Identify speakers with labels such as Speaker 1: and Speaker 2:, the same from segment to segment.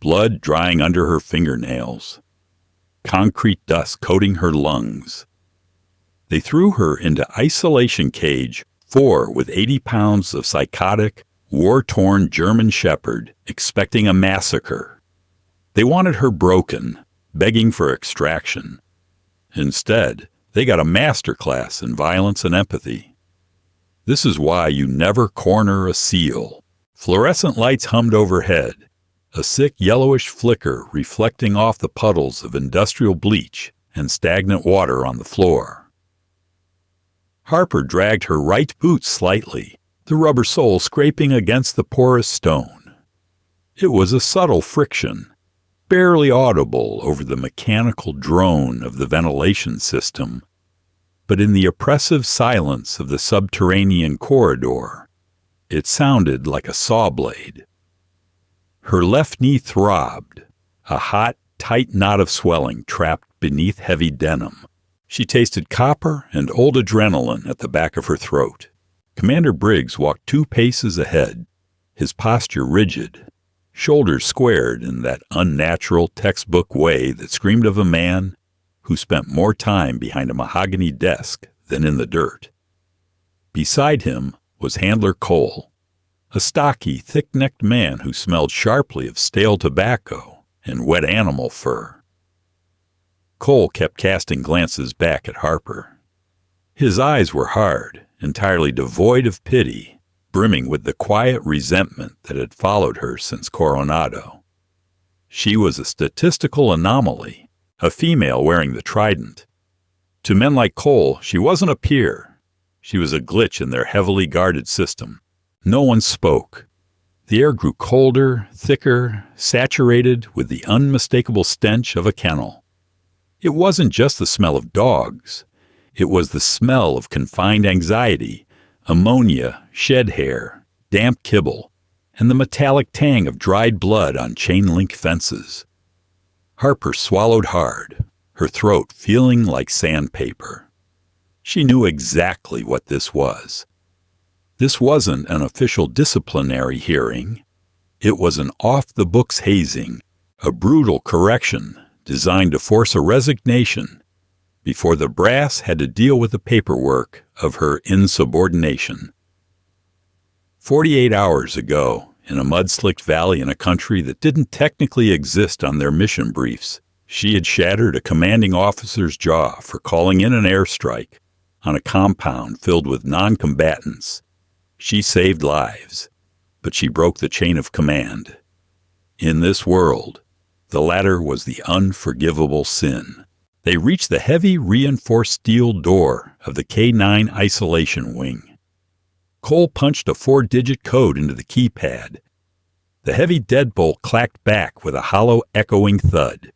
Speaker 1: blood drying under her fingernails, concrete dust coating her lungs. They threw her into isolation cage 4 with 80 pounds of psychotic, war-torn German shepherd, expecting a massacre. They wanted her broken, begging for extraction. Instead, they got a master class in violence and empathy. This is why you never corner a seal. Fluorescent lights hummed overhead, a sick yellowish flicker reflecting off the puddles of industrial bleach and stagnant water on the floor. Harper dragged her right boot slightly, the rubber sole scraping against the porous stone. It was a subtle friction, barely audible over the mechanical drone of the ventilation system, but in the oppressive silence of the subterranean corridor, it sounded like a saw blade. Her left knee throbbed, a hot, tight knot of swelling trapped beneath heavy denim. She tasted copper and old adrenaline at the back of her throat. Commander Briggs walked 2 paces ahead, his posture rigid, shoulders squared in that unnatural textbook way that screamed of a man who spent more time behind a mahogany desk than in the dirt. Beside him was Handler Cole, a stocky, thick-necked man who smelled sharply of stale tobacco and wet animal fur. Cole kept casting glances back at Harper. His eyes were hard, entirely devoid of pity, brimming with the quiet resentment that had followed her since Coronado. She was a statistical anomaly, a female wearing the trident. To men like Cole, she wasn't a peer. She was a glitch in their heavily guarded system. No one spoke. The air grew colder, thicker, saturated with the unmistakable stench of a kennel. It wasn't just the smell of dogs. It was the smell of confined anxiety, ammonia, shed hair, damp kibble, and the metallic tang of dried blood on chain-link fences. Harper swallowed hard, her throat feeling like sandpaper. She knew exactly what this was. This wasn't an official disciplinary hearing. It was an off-the-books hazing, a brutal correction designed to force a resignation before the brass had to deal with the paperwork of her insubordination. 48 hours ago, in a mud-slicked valley in a country that didn't technically exist on their mission briefs, she had shattered a commanding officer's jaw for calling in an airstrike on a compound filled with non-combatants. She saved lives, but she broke the chain of command. In this world, the latter was the unforgivable sin. They reached the heavy reinforced steel door of the K9 isolation wing. Cole punched a 4-digit code into the keypad. The heavy deadbolt clacked back with a hollow, echoing thud.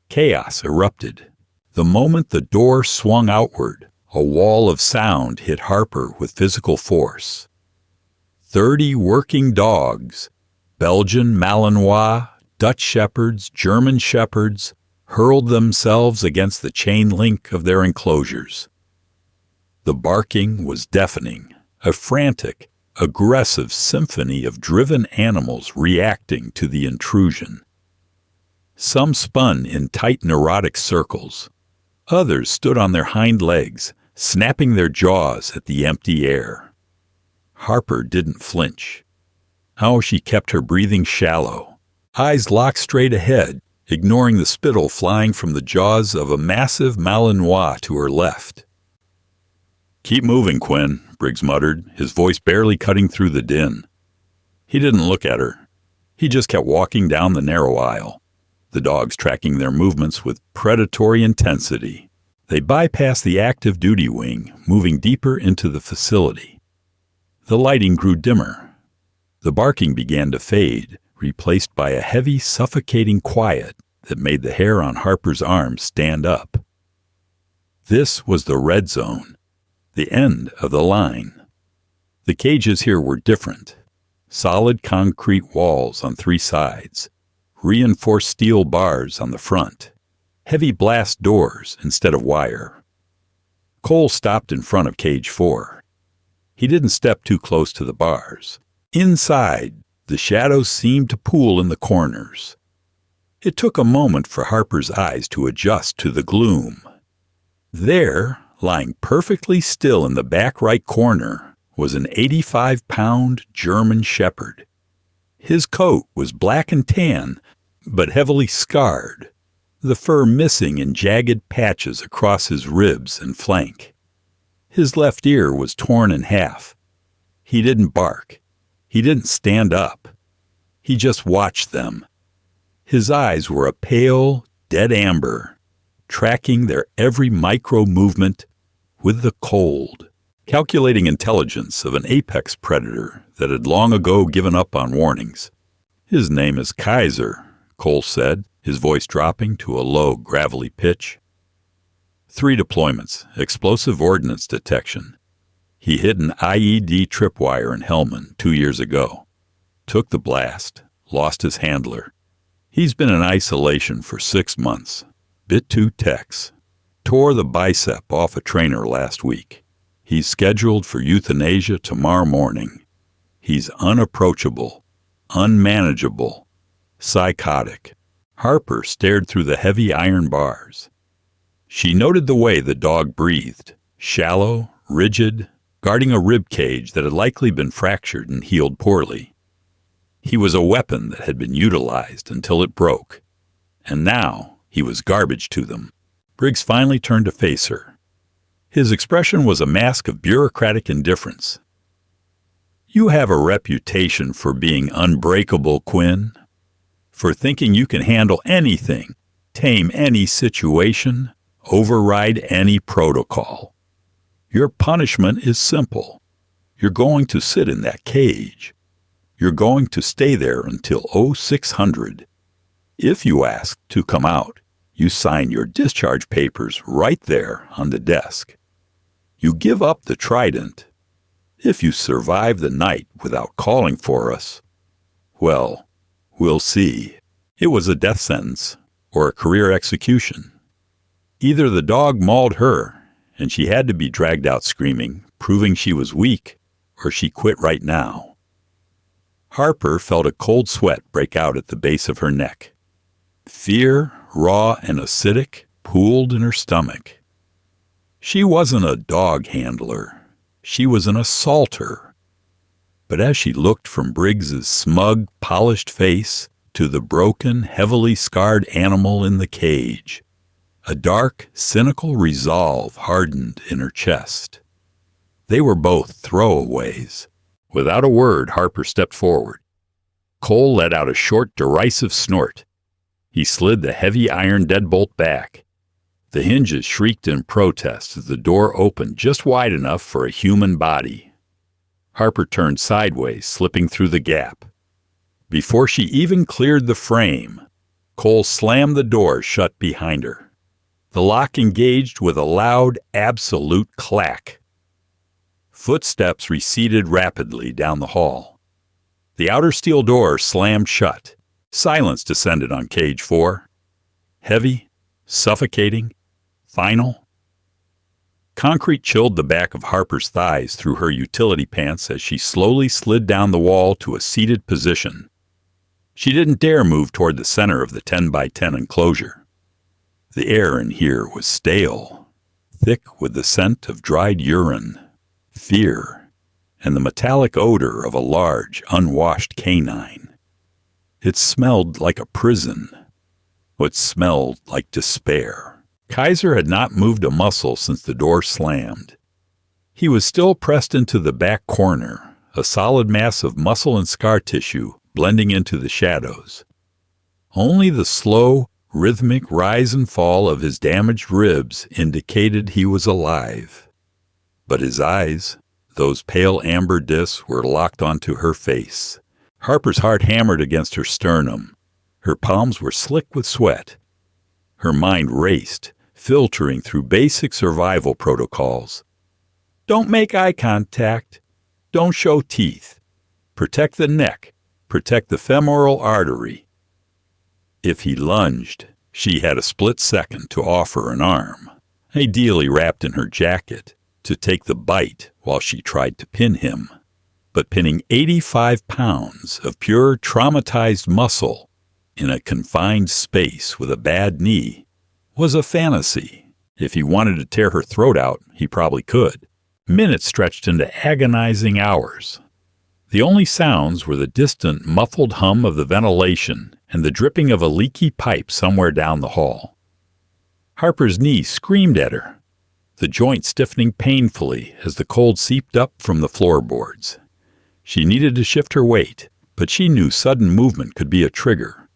Speaker 1: Chaos erupted. The moment the door swung outward, a wall of sound hit Harper with physical force. 30 working dogs, Belgian Malinois, Dutch Shepherds, German Shepherds, hurled themselves against the chain link of their enclosures. The barking was deafening, a frantic, aggressive symphony of driven animals reacting to the intrusion. Some spun in tight neurotic circles. Others stood on their hind legs, snapping their jaws at the empty air. Harper didn't flinch. How she kept her breathing shallow, eyes locked straight ahead, ignoring the spittle flying from the jaws of a massive Malinois to her left. "Keep moving, Quinn," Briggs muttered, his voice barely cutting through the din. He didn't look at her. He just kept walking down the narrow aisle, the dogs tracking their movements with predatory intensity. They bypassed the active duty wing, moving deeper into the facility. The lighting grew dimmer. The barking began to fade, replaced by a heavy, suffocating quiet that made the hair on Harper's arms stand up. This was the red zone, the end of the line. The cages here were different. Solid concrete walls on 3 sides, reinforced steel bars on the front, heavy blast doors instead of wire. Cole stopped in front of cage 4. He didn't step too close to the bars. Inside, The shadows seemed to pool in the corners. It took a moment for Harper's eyes to adjust to the gloom. There, lying perfectly still in the back right corner, was an 85-pound German shepherd. His coat was black and tan, but heavily scarred, the fur missing in jagged patches across his ribs and flank. His left ear was torn in half. He didn't bark. He didn't stand up. He just watched them. His eyes were a pale, dead amber, tracking their every micro-movement with the cold, calculating intelligence of an apex predator that had long ago given up on warnings. "His name is Kaiser," Cole said, his voice dropping to a low, gravelly pitch. 3 deployments, explosive ordnance detection. He hit an IED tripwire in Helmand 2 years ago. Took the blast, lost his handler. He's been in isolation for 6 months. Bit 2 techs. Tore the bicep off a trainer last week. He's scheduled for euthanasia tomorrow morning. He's unapproachable, unmanageable, psychotic. Harper stared through the heavy iron bars. She noted the way the dog breathed, shallow, rigid, guarding a rib cage that had likely been fractured and healed poorly. He was a weapon that had been utilized until it broke, and now he was garbage to them. Briggs finally turned to face her. His expression was a mask of bureaucratic indifference. "You have a reputation for being unbreakable, Quinn. For thinking you can handle anything, tame any situation, override any protocol. Your punishment is simple. You're going to sit in that cage. You're going to stay there until 0600. If you ask to come out, you sign your discharge papers right there on the desk. You give up the trident. If you survive the night without calling for us, well, we'll see." It was a death sentence or a career execution. Either the dog mauled her, and she had to be dragged out screaming, proving she was weak, or she quit right now. Harper felt a cold sweat break out at the base of her neck. Fear, raw and acidic, pooled in her stomach. She wasn't a dog handler. She was an assaulter. But as she looked from Briggs's smug, polished face to the broken, heavily scarred animal in the cage, a dark, cynical resolve hardened in her chest. They were both throwaways. Without a word, Harper stepped forward. Cole let out a short, derisive snort. He slid the heavy iron deadbolt back. The hinges shrieked in protest as the door opened just wide enough for a human body. Harper turned sideways, slipping through the gap. Before she even cleared the frame, Cole slammed the door shut behind her. The lock engaged with a loud, absolute clack. Footsteps receded rapidly down the hall. The outer steel door slammed shut. Silence descended on Cage 4. Heavy, suffocating, final. Concrete chilled the back of Harper's thighs through her utility pants as she slowly slid down the wall to a seated position. She didn't dare move toward the center of the 10x10 enclosure. The air in here was stale, thick with the scent of dried urine, fear, and the metallic odor of a large, unwashed K9. It smelled like a prison. It smelled like despair. Kaiser had not moved a muscle since the door slammed. He was still pressed into the back corner, a solid mass of muscle and scar tissue blending into the shadows. Only the slow, rhythmic rise and fall of his damaged ribs indicated he was alive. But his eyes, those pale amber discs, were locked onto her face. Harper's heart hammered against her sternum. Her palms were slick with sweat. Her mind raced, filtering through basic survival protocols. Don't make eye contact. Don't show teeth. Protect the neck. Protect the femoral artery. If he lunged, she had a split second to offer an arm, ideally wrapped in her jacket, to take the bite while she tried to pin him. but pinning 85 pounds of pure traumatized muscle in a confined space with a bad knee was a fantasy. If he wanted to tear her throat out, he probably could. Minutes stretched into agonizing hours. The only sounds were the distant, muffled hum of the ventilation and the dripping of a leaky pipe somewhere down the hall. Harper's knee screamed at her, the joint stiffening painfully as the cold seeped up from the floorboards. She needed to shift her weight, but she knew sudden movement could be a trigger.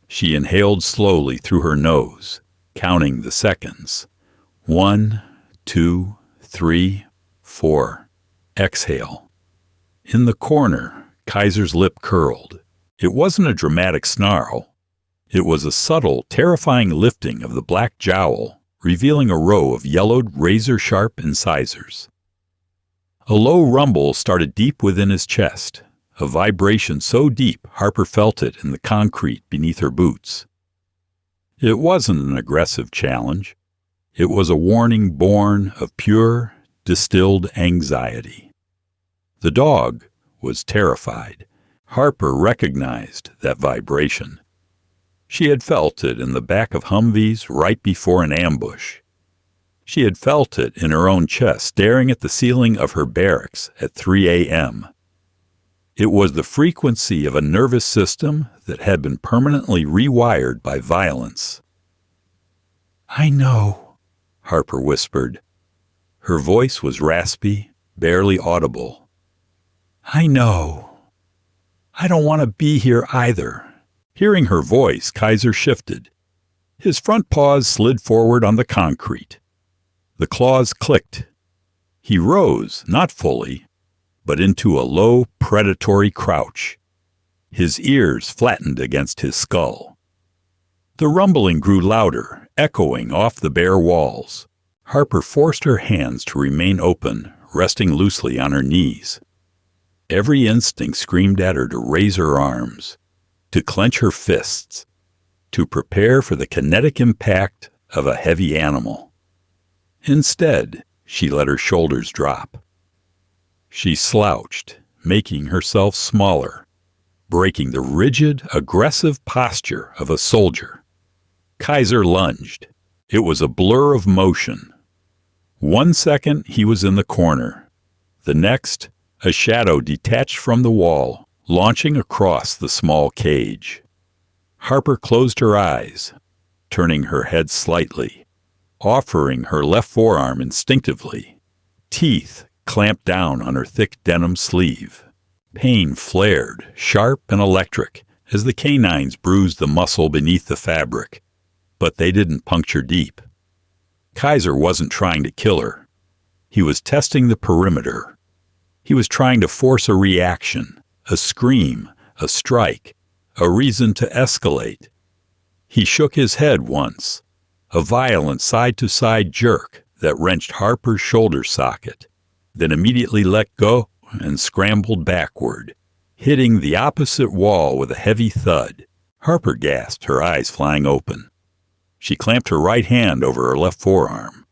Speaker 1: She inhaled slowly through her nose, counting the seconds. 1, 2, 3, 4. Exhale. In the corner, Kaiser's lip curled. It wasn't a dramatic snarl. It was a subtle, terrifying lifting of the black jowl, revealing a row of yellowed, razor-sharp incisors. A low rumble started deep within his chest, a vibration so deep Harper felt it in the concrete beneath her boots. It wasn't an aggressive challenge. It was a warning born of pure, distilled anxiety. The dog was terrified. Harper recognized that vibration. She had felt it in the back of Humvees right before an ambush. She had felt it in her own chest staring at the ceiling of her barracks at 3 a.m. It was the frequency of a nervous system that had been permanently rewired by violence. "I know," Harper whispered. Her voice was raspy, barely audible. "I know. I don't want to be here either." Hearing her voice, Kaiser shifted. His front paws slid forward on the concrete. The claws clicked. He rose, not fully, but into a low, predatory crouch. His ears flattened against his skull. The rumbling grew louder, echoing off the bare walls. Harper forced her hands to remain open, resting loosely on her knees. Every instinct screamed at her to raise her arms, to clench her fists, to prepare for the kinetic impact of a heavy animal. Instead, she let her shoulders drop. She slouched, making herself smaller, breaking the rigid, aggressive posture of a soldier. Kaiser lunged. It was a blur of motion. 1 second, he was in the corner. The next, a shadow detached from the wall, launching across the small cage. Harper closed her eyes, turning her head slightly, offering her left forearm instinctively. Teeth clamped down on her thick denim sleeve. Pain flared, sharp and electric, as the K9s bruised the muscle beneath the fabric. But they didn't puncture deep. Kaiser wasn't trying to kill her. He was testing the perimeter. He was trying to force a reaction, a scream, a strike, a reason to escalate. He shook his head once, a violent side-to-side jerk that wrenched Harper's shoulder socket, then immediately let go and scrambled backward, hitting the opposite wall with a heavy thud. Harper gasped, her eyes flying open. She clamped her right hand over her left forearm.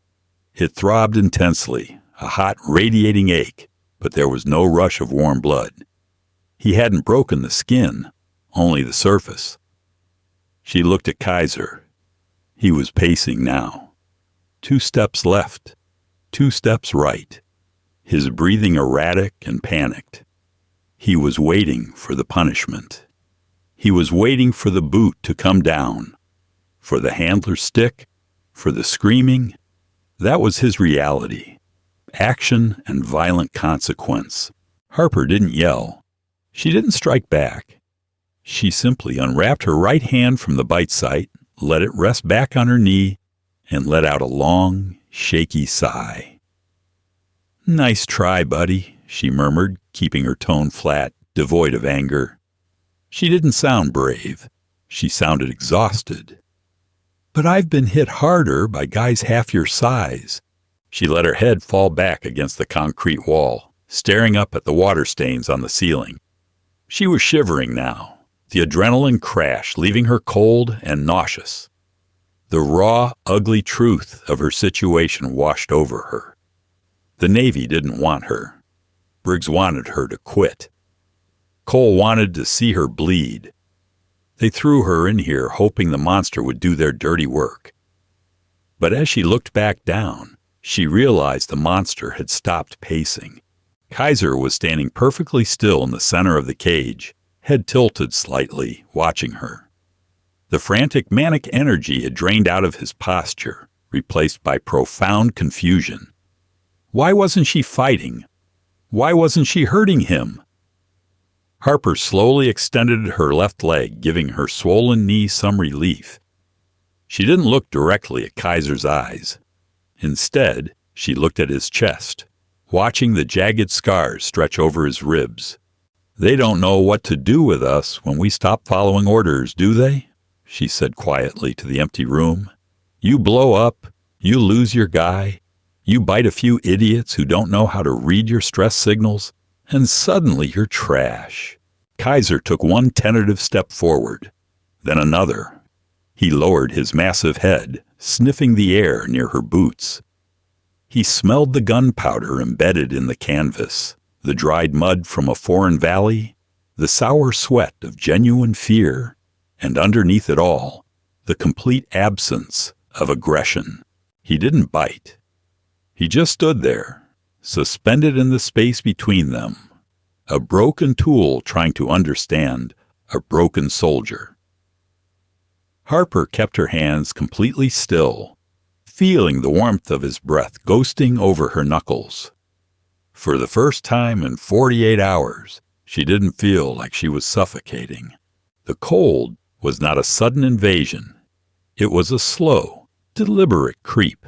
Speaker 1: It throbbed intensely, a hot, radiating ache, but there was no rush of warm blood. He hadn't broken the skin, only the surface. She looked at Kaiser. He was pacing now. 2 steps left, 2 steps right, his breathing erratic and panicked. He was waiting for the punishment. He was waiting for the boot to come down, for the handler's stick, for the screaming. That was his reality. Action and violent consequence. Harper didn't yell. She didn't strike back. She simply unwrapped her right hand from the bite site, let it rest back on her knee, and let out a long, shaky sigh. "Nice try, buddy," she murmured, keeping her tone flat, devoid of anger. She didn't sound brave. She sounded exhausted. "But I've been hit harder by guys half your size." She let her head fall back against the concrete wall, staring up at the water stains on the ceiling. She was shivering now, the adrenaline crash leaving her cold and nauseous. The raw, ugly truth of her situation washed over her. The Navy didn't want her. Briggs wanted her to quit. Cole wanted to see her bleed. They threw her in here hoping the monster would do their dirty work. But as she looked back down, she realized the monster had stopped pacing. Kaiser was standing perfectly still in the center of the cage, head tilted slightly, watching her. The frantic manic energy had drained out of his posture, replaced by profound confusion. Why wasn't she fighting? Why wasn't she hurting him? Harper slowly extended her left leg, giving her swollen knee some relief. She didn't look directly at Kaiser's eyes. Instead, she looked at his chest, watching the jagged scars stretch over his ribs. "They don't know what to do with us when we stop following orders, do they?" she said quietly to the empty room. "You blow up, you lose your guy, you bite a few idiots who don't know how to read your stress signals, and suddenly you're trash." Kaiser took one tentative step forward, then another. He lowered his massive head, sniffing the air near her boots. He smelled the gunpowder embedded in the canvas, the dried mud from a foreign valley, the sour sweat of genuine fear, and underneath it all, the complete absence of aggression. He didn't bite. He just stood there, suspended in the space between them, a broken tool trying to understand a broken soldier. Harper kept her hands completely still, feeling the warmth of his breath ghosting over her knuckles. For the first time in 48 hours, she didn't feel like she was suffocating. The cold was not a sudden invasion. It was a slow, deliberate creep.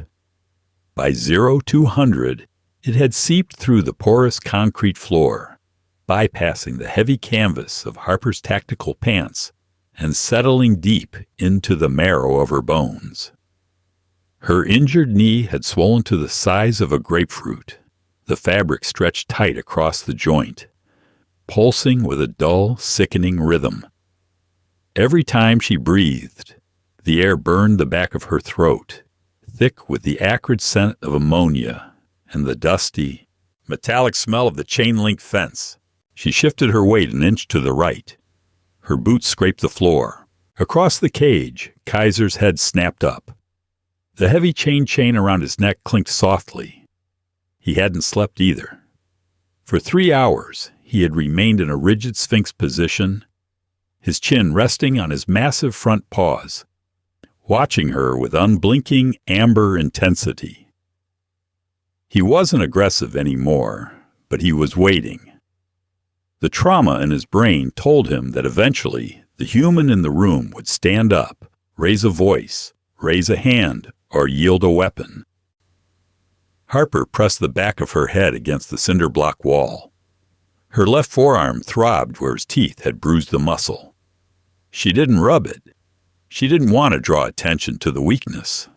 Speaker 1: By 0-200, it had seeped through the porous concrete floor, bypassing the heavy canvas of Harper's tactical pants and settling deep into the marrow of her bones. Her injured knee had swollen to the size of a grapefruit, the fabric stretched tight across the joint, pulsing with a dull, sickening rhythm. Every time she breathed, the air burned the back of her throat, thick with the acrid scent of ammonia and the dusty, metallic smell of the chain-link fence. She shifted her weight an inch to the right. Her boots scraped the floor. Across the cage, Kaiser's head snapped up. The heavy chain around his neck clinked softly. He hadn't slept either. For 3 hours, he had remained in a rigid sphinx position, his chin resting on his massive front paws, watching her with unblinking amber intensity. He wasn't aggressive anymore, but he was waiting. The trauma in his brain told him that eventually the human in the room would stand up, raise a voice, raise a hand, or yield a weapon. Harper pressed the back of her head against the cinder block wall. Her left forearm throbbed where his teeth had bruised the muscle. She didn't rub it. She didn't want to draw attention to the weakness.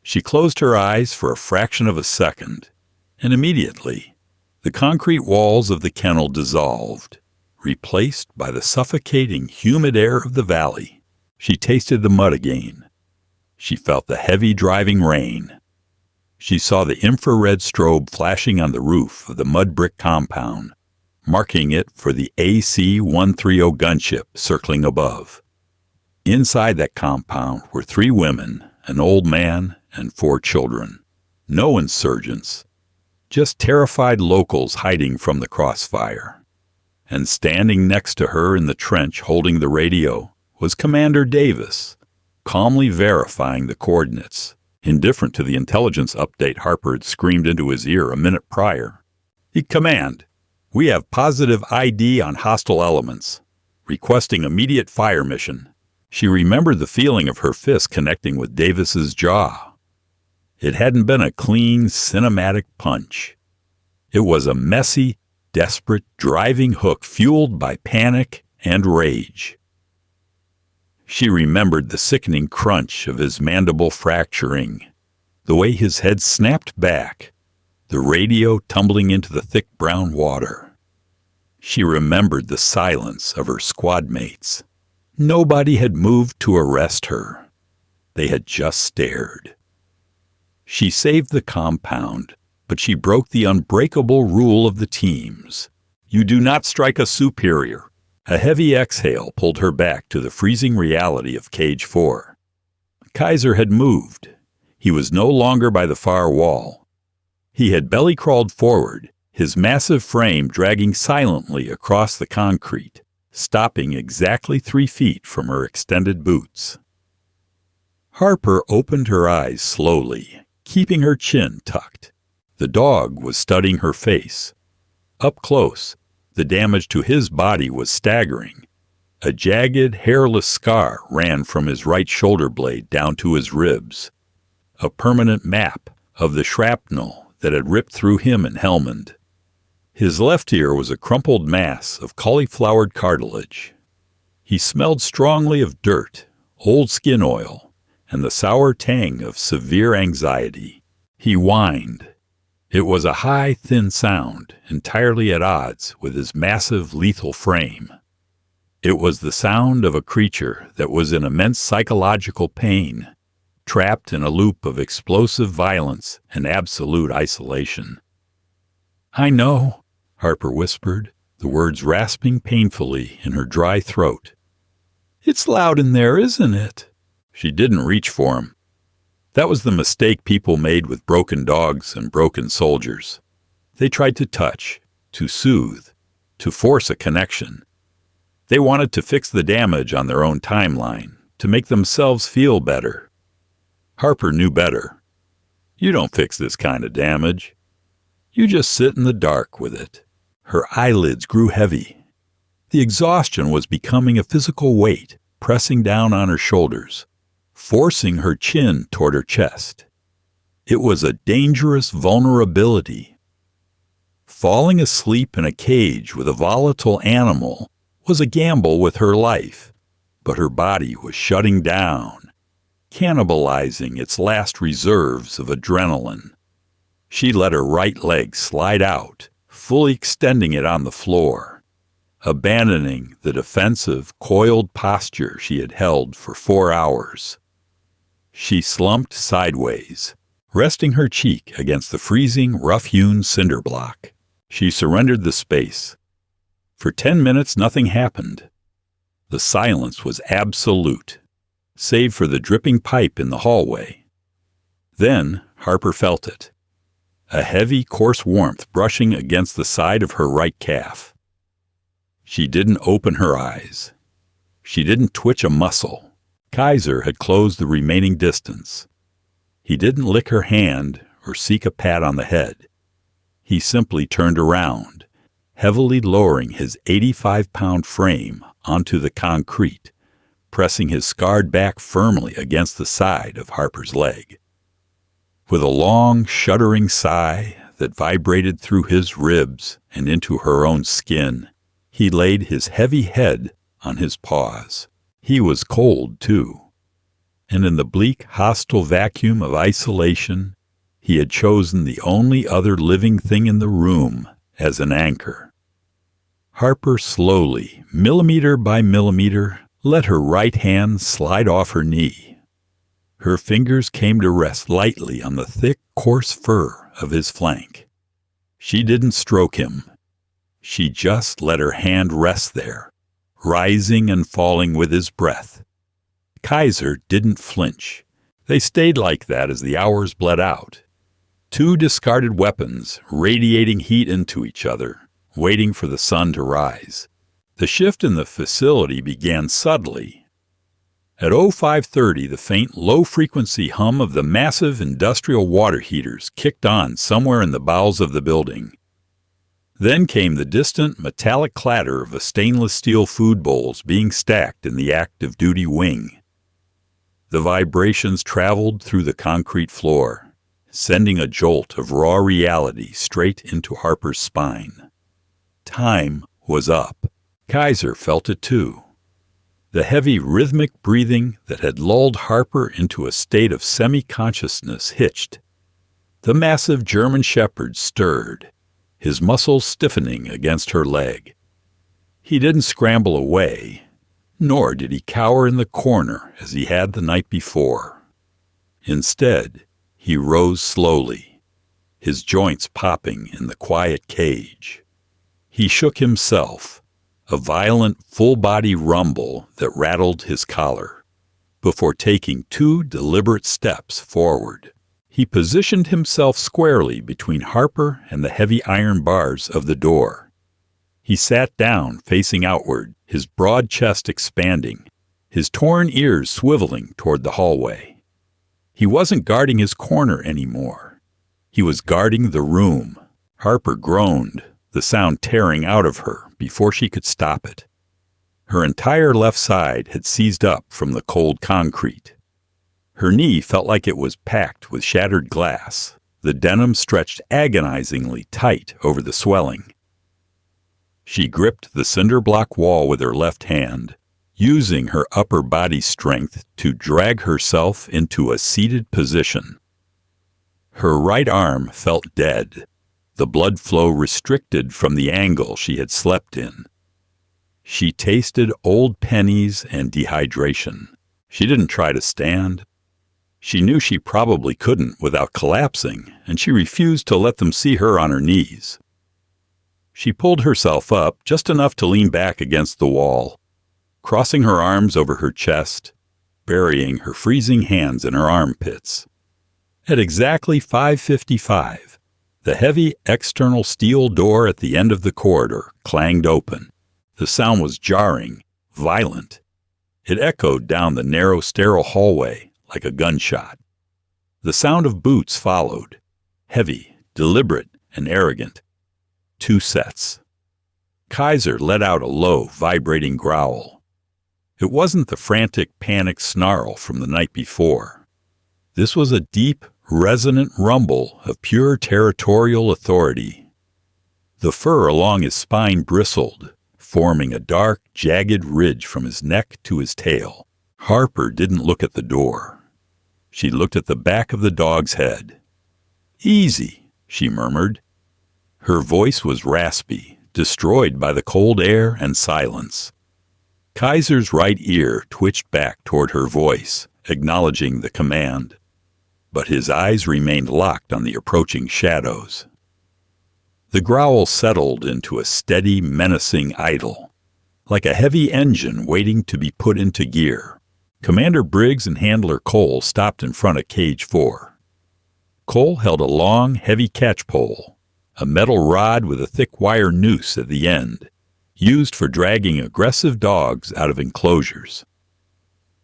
Speaker 1: She closed her eyes for a fraction of a second, and immediately, the concrete walls of the kennel dissolved, replaced by the suffocating, humid air of the valley. She tasted the mud again. She felt the heavy driving rain. She saw the infrared strobe flashing on the roof of the mud brick compound, marking it for the AC-130 gunship circling above. Inside that compound were 3 women, an old man, and 4 children. No insurgents, just terrified locals hiding from the crossfire. And standing next to her in the trench holding the radio was Commander Davis, calmly verifying the coordinates, indifferent to the intelligence update Harper had screamed into his ear a minute prior. "Command, we have positive ID on hostile elements. Requesting immediate fire mission." She remembered the feeling of her fist connecting with Davis's jaw. It hadn't been a clean, cinematic punch. It was a messy, desperate, driving hook fueled by panic and rage. She remembered the sickening crunch of his mandible fracturing, the way his head snapped back, the radio tumbling into the thick brown water. She remembered the silence of her squad mates. Nobody had moved to arrest her. They had just stared. She saved the compound, but she broke the unbreakable rule of the teams. You do not strike a superior. A heavy exhale pulled her back to the freezing reality of Cage 4. Kaiser had moved. He was no longer by the far wall. He had belly-crawled forward, his massive frame dragging silently across the concrete, stopping exactly 3 feet from her extended boots. Harper opened her eyes slowly, keeping her chin tucked. The dog was studying her face. Up close, the damage to his body was staggering. A jagged, hairless scar ran from his right shoulder blade down to his ribs. A permanent map of the shrapnel that had ripped through him and Helmand. His left ear was a crumpled mass of cauliflowered cartilage. He smelled strongly of dirt, old skin oil, and the sour tang of severe anxiety. He whined. It was a high, thin sound, entirely at odds with his massive, lethal frame. It was the sound of a creature that was in immense psychological pain, trapped in a loop of explosive violence and absolute isolation. "I know," Harper whispered, the words rasping painfully in her dry throat. "It's loud in there, isn't it?" She didn't reach for him. That was the mistake people made with broken dogs and broken soldiers. They tried to touch, to soothe, to force a connection. They wanted to fix the damage on their own timeline, to make themselves feel better. Harper knew better. You don't fix this kind of damage. You just sit in the dark with it. Her eyelids grew heavy. The exhaustion was becoming a physical weight, pressing down on her shoulders, forcing her chin toward her chest. It was a dangerous vulnerability. Falling asleep in a cage with a volatile animal was a gamble with her life, but her body was shutting down, cannibalizing its last reserves of adrenaline. She let her right leg slide out, fully extending it on the floor, abandoning the defensive, coiled posture she had held for 4 hours. She slumped sideways, resting her cheek against the freezing, rough-hewn cinder block. She surrendered the space. For 10 minutes, nothing happened. The silence was absolute, save for the dripping pipe in the hallway. Then Harper felt it. A heavy, coarse warmth brushing against the side of her right calf. She didn't open her eyes. She didn't twitch a muscle. Kaiser had closed the remaining distance. He didn't lick her hand or seek a pat on the head. He simply turned around, heavily lowering his 85-pound frame onto the concrete, pressing his scarred back firmly against the side of Harper's leg. With a long, shuddering sigh that vibrated through his ribs and into her own skin, he laid his heavy head on his paws. He was cold, too. And in the bleak, hostile vacuum of isolation, he had chosen the only other living thing in the room as an anchor. Harper slowly, millimeter by millimeter, let her right hand slide off her knee. Her fingers came to rest lightly on the thick, coarse fur of his flank. She didn't stroke him. She just let her hand rest there, rising and falling with his breath. Kaiser didn't flinch. They stayed like that as the hours bled out. 2 discarded weapons radiating heat into each other, waiting for the sun to rise. The shift in the facility began subtly. At 05:30, the faint, low-frequency hum of the massive industrial water heaters kicked on somewhere in the bowels of the building. Then came the distant, metallic clatter of the stainless steel food bowls being stacked in the active duty wing. The vibrations traveled through the concrete floor, sending a jolt of raw reality straight into Harper's spine. Time was up. Kaiser felt it too. The heavy, rhythmic breathing that had lulled Harper into a state of semi-consciousness hitched. The massive German shepherd stirred, his muscles stiffening against her leg. He didn't scramble away, nor did he cower in the corner as he had the night before. Instead, he rose slowly, his joints popping in the quiet cage. He shook himself, a violent full-body rumble that rattled his collar, before taking 2 deliberate steps forward. He positioned himself squarely between Harper and the heavy iron bars of the door. He sat down, facing outward, his broad chest expanding, his torn ears swiveling toward the hallway. He wasn't guarding his corner anymore. He was guarding the room. Harper groaned, the sound tearing out of her before she could stop it. Her entire left side had seized up from the cold concrete. Her knee felt like it was packed with shattered glass, the denim stretched agonizingly tight over the swelling. She gripped the cinder block wall with her left hand, using her upper body strength to drag herself into a seated position. Her right arm felt dead, the blood flow restricted from the angle she had slept in. She tasted old pennies and dehydration. She didn't try to stand. She knew she probably couldn't without collapsing, and she refused to let them see her on her knees. She pulled herself up just enough to lean back against the wall, crossing her arms over her chest, burying her freezing hands in her armpits. At exactly 5:55, the heavy external steel door at the end of the corridor clanged open. The sound was jarring, violent. It echoed down the narrow, sterile hallway like a gunshot. The sound of boots followed, heavy, deliberate, and arrogant. 2 sets. Kaiser let out a low, vibrating growl. It wasn't the frantic, panicked snarl from the night before. This was a deep, resonant rumble of pure territorial authority. The fur along his spine bristled, forming a dark, jagged ridge from his neck to his tail. Harper didn't look at the door. She looked at the back of the dog's head. "Easy," she murmured. Her voice was raspy, destroyed by the cold air and silence. Kaiser's right ear twitched back toward her voice, acknowledging the command, but his eyes remained locked on the approaching shadows. The growl settled into a steady, menacing idle, like a heavy engine waiting to be put into gear. Commander Briggs and Handler Cole stopped in front of Cage 4. Cole held a long, heavy catchpole, a metal rod with a thick wire noose at the end, used for dragging aggressive dogs out of enclosures.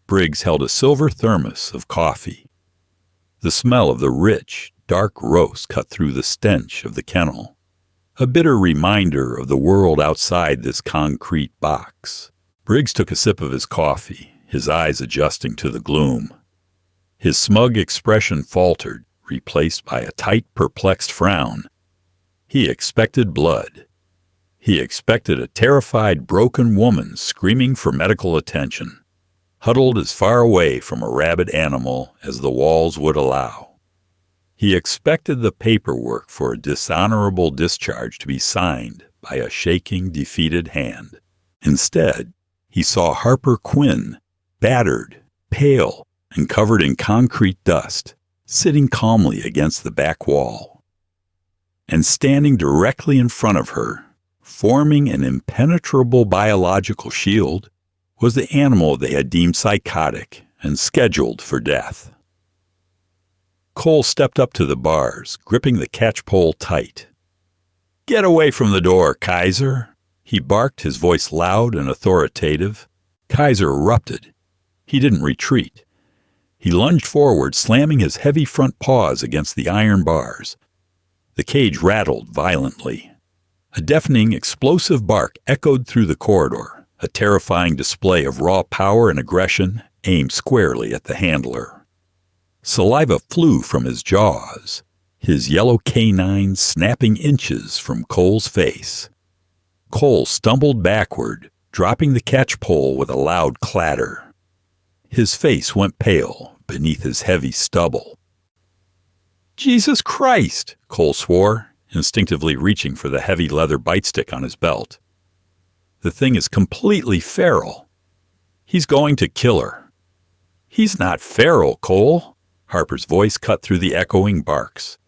Speaker 1: Briggs held a silver thermos of coffee. The smell of the rich, dark roast cut through the stench of the kennel, a bitter reminder of the world outside this concrete box. Briggs took a sip of his coffee, his eyes adjusting to the gloom. His smug expression faltered, replaced by a tight, perplexed frown. He expected blood. He expected a terrified, broken woman screaming for medical attention, huddled as far away from a rabid animal as the walls would allow. He expected the paperwork for a dishonorable discharge to be signed by a shaking, defeated hand. Instead, he saw Harper Quinn, battered, pale, and covered in concrete dust, sitting calmly against the back wall. And standing directly in front of her, forming an impenetrable biological shield, was the animal they had deemed psychotic and scheduled for death. Cole stepped up to the bars, gripping the catchpole tight. "Get away from the door, Kaiser!" He barked, his voice loud and authoritative. Kaiser erupted. He didn't retreat. He lunged forward, slamming his heavy front paws against the iron bars. The cage rattled violently. A deafening, explosive bark echoed through the corridor, a terrifying display of raw power and aggression aimed squarely at the handler. Saliva flew from his jaws, his yellow K9s snapping inches from Cole's face. Cole stumbled backward, dropping the catchpole with a loud clatter. His face went pale beneath his heavy stubble. "Jesus Christ!" Cole swore, instinctively reaching for the heavy leather bite-stick on his belt. "The thing is completely feral. He's going to kill her." "He's not feral, Cole." Harper's voice cut through the echoing barks.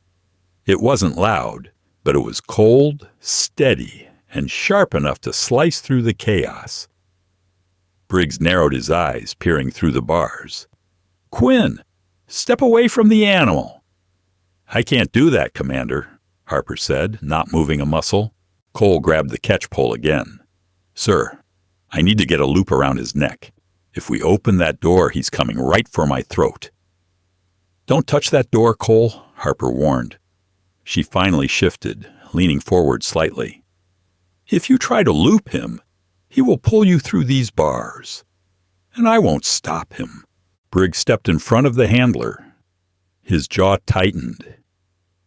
Speaker 1: It wasn't loud, but it was cold, steady, and sharp enough to slice through the chaos. Briggs narrowed his eyes, peering through the bars. "Quinn, step away from the animal." "I can't do that, Commander," Harper said, not moving a muscle. Cole grabbed the catch pole again. "Sir, I need to get a loop around his neck. If we open that door, he's coming right for my throat." "Don't touch that door, Cole," Harper warned. She finally shifted, leaning forward slightly. "If you try to loop him, he will pull you through these bars. And I won't stop him." Briggs stepped in front of the handler. His jaw tightened.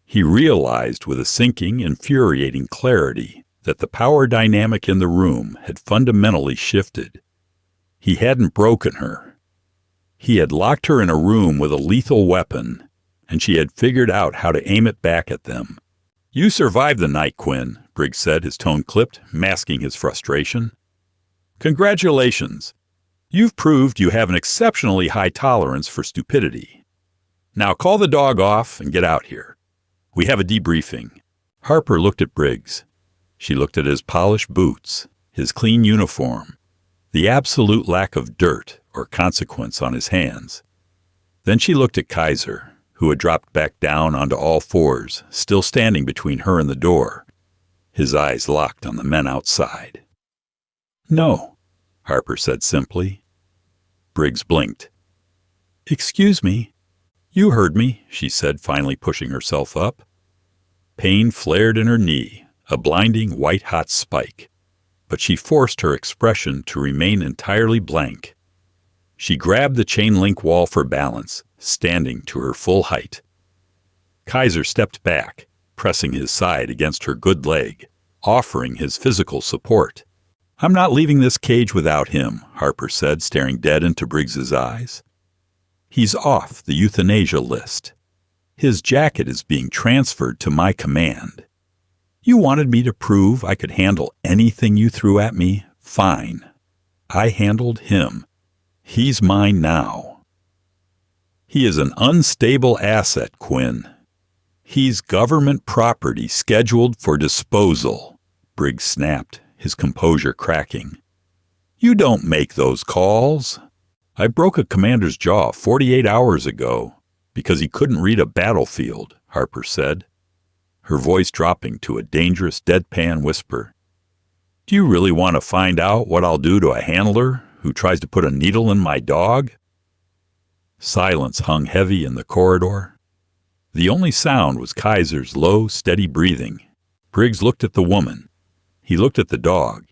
Speaker 1: He realized with a sinking, infuriating clarity that the power dynamic in the room had fundamentally shifted. He hadn't broken her. He had locked her in a room with a lethal weapon, and she had figured out how to aim it back at them. "You survived the night, Quinn," Briggs said, his tone clipped, masking his frustration. "Congratulations. You've proved you have an exceptionally high tolerance for stupidity. Now call the dog off and get out here. We have a debriefing." Harper looked at Briggs. She looked at his polished boots, his clean uniform, the absolute lack of dirt or consequence on his hands. Then she looked at Kaiser, who had dropped back down onto all fours, still standing between her and the door, his eyes locked on the men outside. "No," Harper said simply. Briggs blinked. "Excuse me." "You heard me," she said, finally pushing herself up. Pain flared in her knee, a blinding white-hot spike, but she forced her expression to remain entirely blank. She grabbed the chain-link wall for balance, standing to her full height. Kaiser stepped back, pressing his side against her good leg, offering his physical support. "I'm not leaving this cage without him," Harper said, staring dead into Briggs's eyes. "He's off the euthanasia list. His jacket is being transferred to my command. You wanted me to prove I could handle anything you threw at me? Fine. I handled him. He's mine now." "He is an unstable asset, Quinn. He's government property scheduled for disposal," Briggs snapped, his composure cracking. "You don't make those calls. I broke a commander's jaw 48 hours ago because he couldn't read a battlefield," Harper said, her voice dropping to a dangerous deadpan whisper. "Do you really want to find out what I'll do to a handler who tries to put a needle in my dog?" Silence hung heavy in the corridor. The only sound was Kaiser's low, steady breathing. Briggs looked at the woman. He looked at the dog.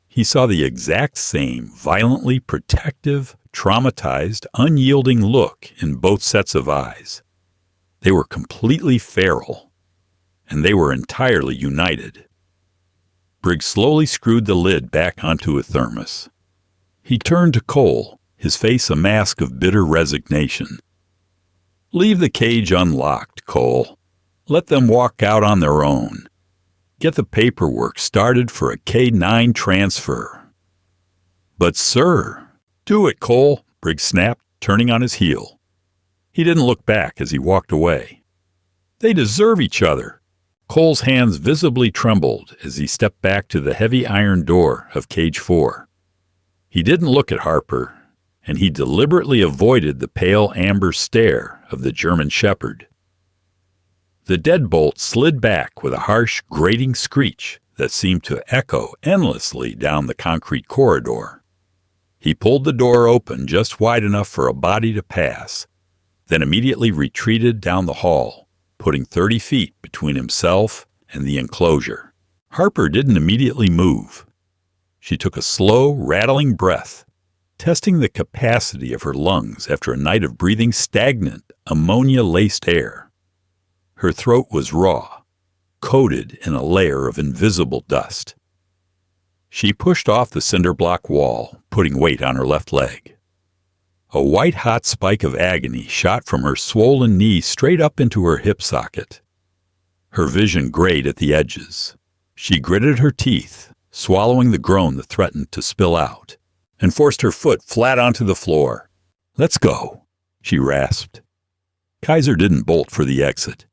Speaker 1: He saw the exact same violently protective, traumatized, unyielding look in both sets of eyes. They were completely feral, and they were entirely united. Briggs slowly screwed the lid back onto a thermos. He turned to Cole, his face a mask of bitter resignation. "Leave the cage unlocked, Cole. Let them walk out on their own. Get the paperwork started for a K9 transfer." "But, sir—" "Do it, Cole," Briggs snapped, turning on his heel. He didn't look back as he walked away. "They deserve each other." Cole's hands visibly trembled as he stepped back to the heavy iron door of Cage 4. He didn't look at Harper, and he deliberately avoided the pale amber stare of the German shepherd. The deadbolt slid back with a harsh, grating screech that seemed to echo endlessly down the concrete corridor. He pulled the door open just wide enough for a body to pass, then immediately retreated down the hall, putting 30 feet between himself and the enclosure. Harper didn't immediately move. She took a slow, rattling breath, testing the capacity of her lungs after a night of breathing stagnant, ammonia-laced air. Her throat was raw, coated in a layer of invisible dust. She pushed off the cinder block wall, putting weight on her left leg. A white-hot spike of agony shot from her swollen knee straight up into her hip socket. Her vision grayed at the edges. She gritted her teeth, swallowing the groan that threatened to spill out, and forced her foot flat onto the floor. "Let's go," she rasped. Kaiser didn't bolt for the exit.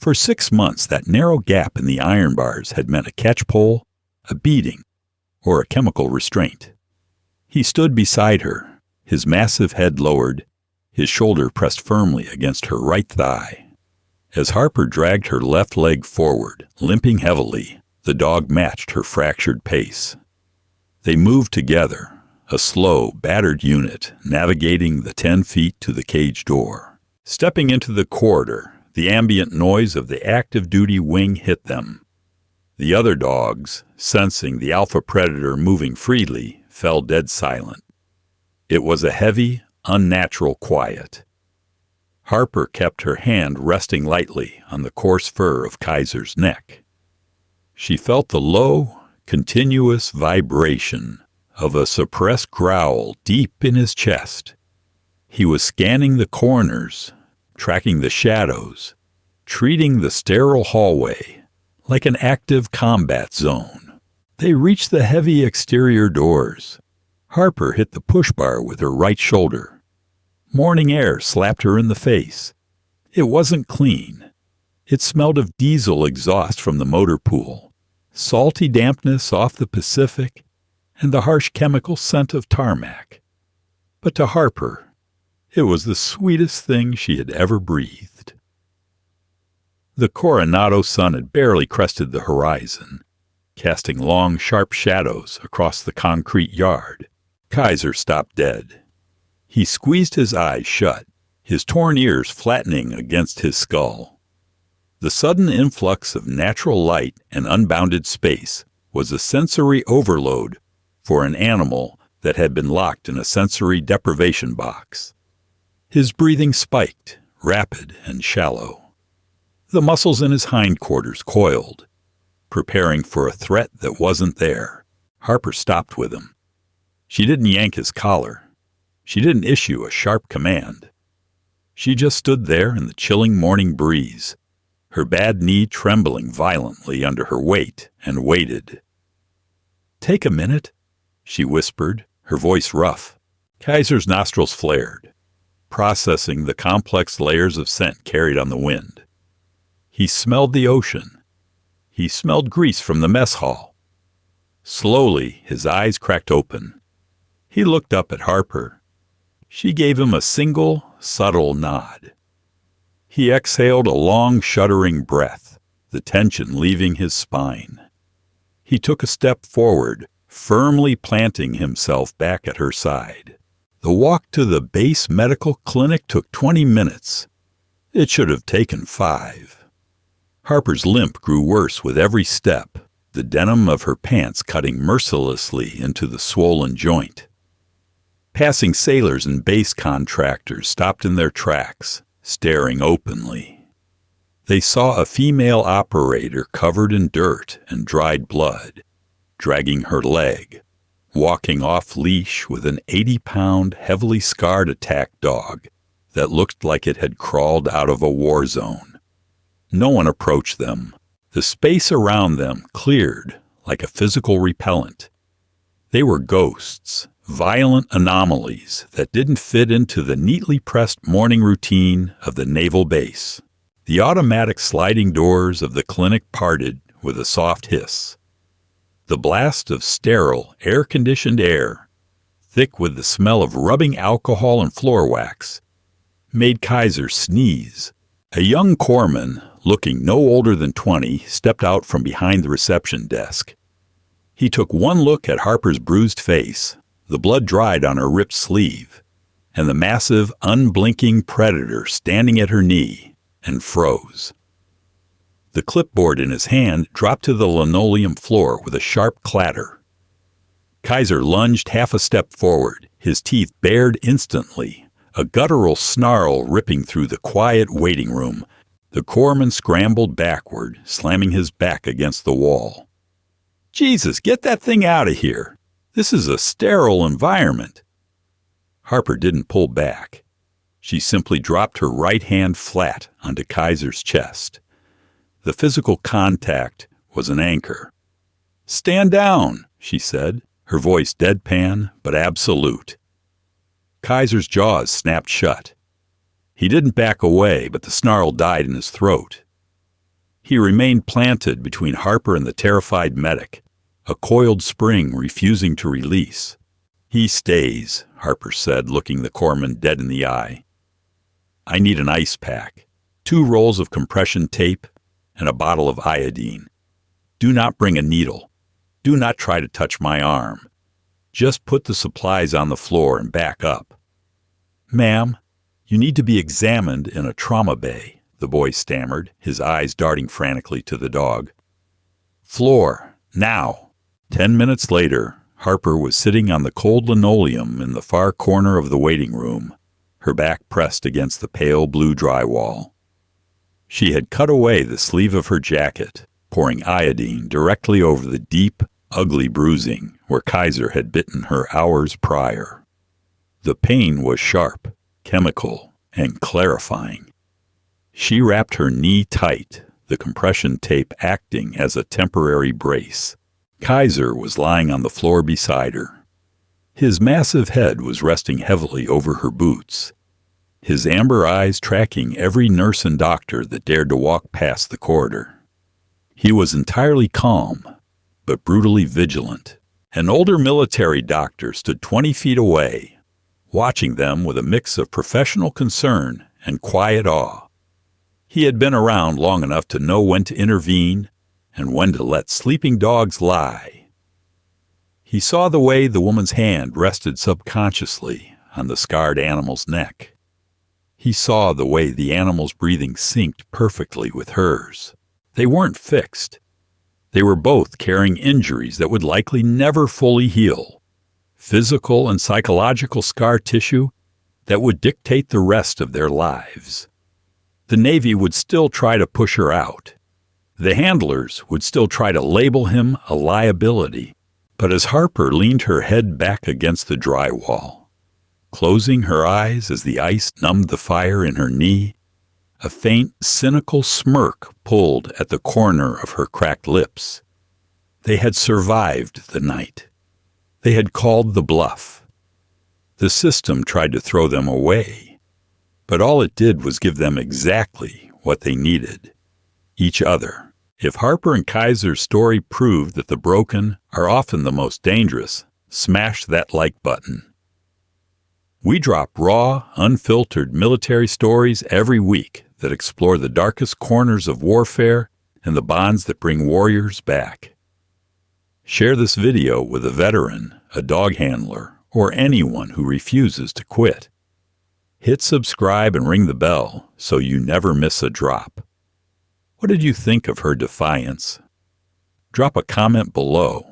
Speaker 1: For 6 months, that narrow gap in the iron bars had meant a catch-pole, a beating, or a chemical restraint. He stood beside her, his massive head lowered, his shoulder pressed firmly against her right thigh. As Harper dragged her left leg forward, limping heavily, the dog matched her fractured pace. They moved together, a slow, battered unit navigating the 10 feet to the cage door. Stepping into the corridor, the ambient noise of the active-duty wing hit them. The other dogs, sensing the alpha predator moving freely, fell dead silent. It was a heavy, unnatural quiet. Harper kept her hand resting lightly on the coarse fur of Kaiser's neck. She felt the low, continuous vibration of a suppressed growl deep in his chest. He was scanning the corners, tracking the shadows, treating the sterile hallway like an active combat zone. They reached the heavy exterior doors. Harper hit the push bar with her right shoulder. Morning air slapped her in the face. It wasn't clean. It smelled of diesel exhaust from the motor pool, salty dampness off the Pacific, and the harsh chemical scent of tarmac. But to Harper, it was the sweetest thing she had ever breathed. The Coronado sun had barely crested the horizon, casting long, sharp shadows across the concrete yard. Kaiser stopped dead. He squeezed his eyes shut, his torn ears flattening against his skull. The sudden influx of natural light and unbounded space was a sensory overload for an animal that had been locked in a sensory deprivation box. His breathing spiked, rapid and shallow. The muscles in his hindquarters coiled, preparing for a threat that wasn't there. Harper stopped with him. She didn't yank his collar. She didn't issue a sharp command. She just stood there in the chilling morning breeze, her bad knee trembling violently under her weight, and waited. "Take a minute," she whispered, her voice rough. Kaiser's nostrils flared, processing the complex layers of scent carried on the wind. He smelled the ocean. He smelled grease from the mess hall. Slowly, his eyes cracked open. He looked up at Harper. She gave him a single, subtle nod. He exhaled a long, shuddering breath, the tension leaving his spine. He took a step forward, firmly planting himself back at her side. The walk to the base medical clinic took 20 minutes. It should have taken 5. Harper's limp grew worse with every step, the denim of her pants cutting mercilessly into the swollen joint. Passing sailors and base contractors stopped in their tracks, staring openly. They saw a female operator covered in dirt and dried blood, dragging her leg, walking off-leash with an 80-pound, heavily scarred attack dog that looked like it had crawled out of a war zone. No one approached them. The space around them cleared like a physical repellent. They were ghosts, violent anomalies that didn't fit into the neatly pressed morning routine of the naval base. The automatic sliding doors of the clinic parted with a soft hiss. The blast of sterile, air-conditioned air, thick with the smell of rubbing alcohol and floor wax, made Kaiser sneeze. A young corpsman, looking no older than 20, stepped out from behind the reception desk. He took one look at Harper's bruised face, the blood dried on her ripped sleeve, and the massive, unblinking predator standing at her knee, and froze. The clipboard in his hand dropped to the linoleum floor with a sharp clatter. Kaiser lunged half a step forward, his teeth bared instantly, a guttural snarl ripping through the quiet waiting room. The corpsman scrambled backward, slamming his back against the wall. "Jesus, get that thing out of here! This is a sterile environment." Harper didn't pull back. She simply dropped her right hand flat onto Kaiser's chest. The physical contact was an anchor. "Stand down," she said, her voice deadpan but absolute. Kaiser's jaws snapped shut. He didn't back away, but the snarl died in his throat. He remained planted between Harper and the terrified medic, a coiled spring refusing to release. "He stays," Harper said, looking the corpsman dead in the eye. "I need an ice pack, 2 rolls of compression tape, and a bottle of iodine. Do not bring a needle. Do not try to touch my arm. Just put the supplies on the floor and back up." "Ma'am, you need to be examined in a trauma bay," the boy stammered, his eyes darting frantically to the dog. "Floor, now." 10 minutes later, Harper was sitting on the cold linoleum in the far corner of the waiting room, her back pressed against the pale blue drywall. She had cut away the sleeve of her jacket, pouring iodine directly over the deep, ugly bruising where Kaiser had bitten her hours prior. The pain was sharp, chemical, and clarifying. She wrapped her knee tight, the compression tape acting as a temporary brace. Kaiser was lying on the floor beside her. His massive head was resting heavily over her boots, his amber eyes tracking every nurse and doctor that dared to walk past the corridor. He was entirely calm, but brutally vigilant. An older military doctor stood 20 feet away, watching them with a mix of professional concern and quiet awe. He had been around long enough to know when to intervene and when to let sleeping dogs lie. He saw the way the woman's hand rested subconsciously on the scarred animal's neck. He saw the way the animal's breathing synced perfectly with hers. They weren't fixed. They were both carrying injuries that would likely never fully heal, physical and psychological scar tissue that would dictate the rest of their lives. The Navy would still try to push her out. The handlers would still try to label him a liability. But as Harper leaned her head back against the drywall, closing her eyes as the ice numbed the fire in her knee, a faint, cynical smirk pulled at the corner of her cracked lips. They had survived the night. They had called the bluff. The system tried to throw them away, but all it did was give them exactly what they needed: each other. If Harper and Kaiser's story proved that the broken are often the most dangerous, smash that like button. We drop raw, unfiltered military stories every week that explore the darkest corners of warfare and the bonds that bring warriors back. Share this video with a veteran, a dog handler, or anyone who refuses to quit. Hit subscribe and ring the bell so you never miss a drop. What did you think of her defiance? Drop a comment below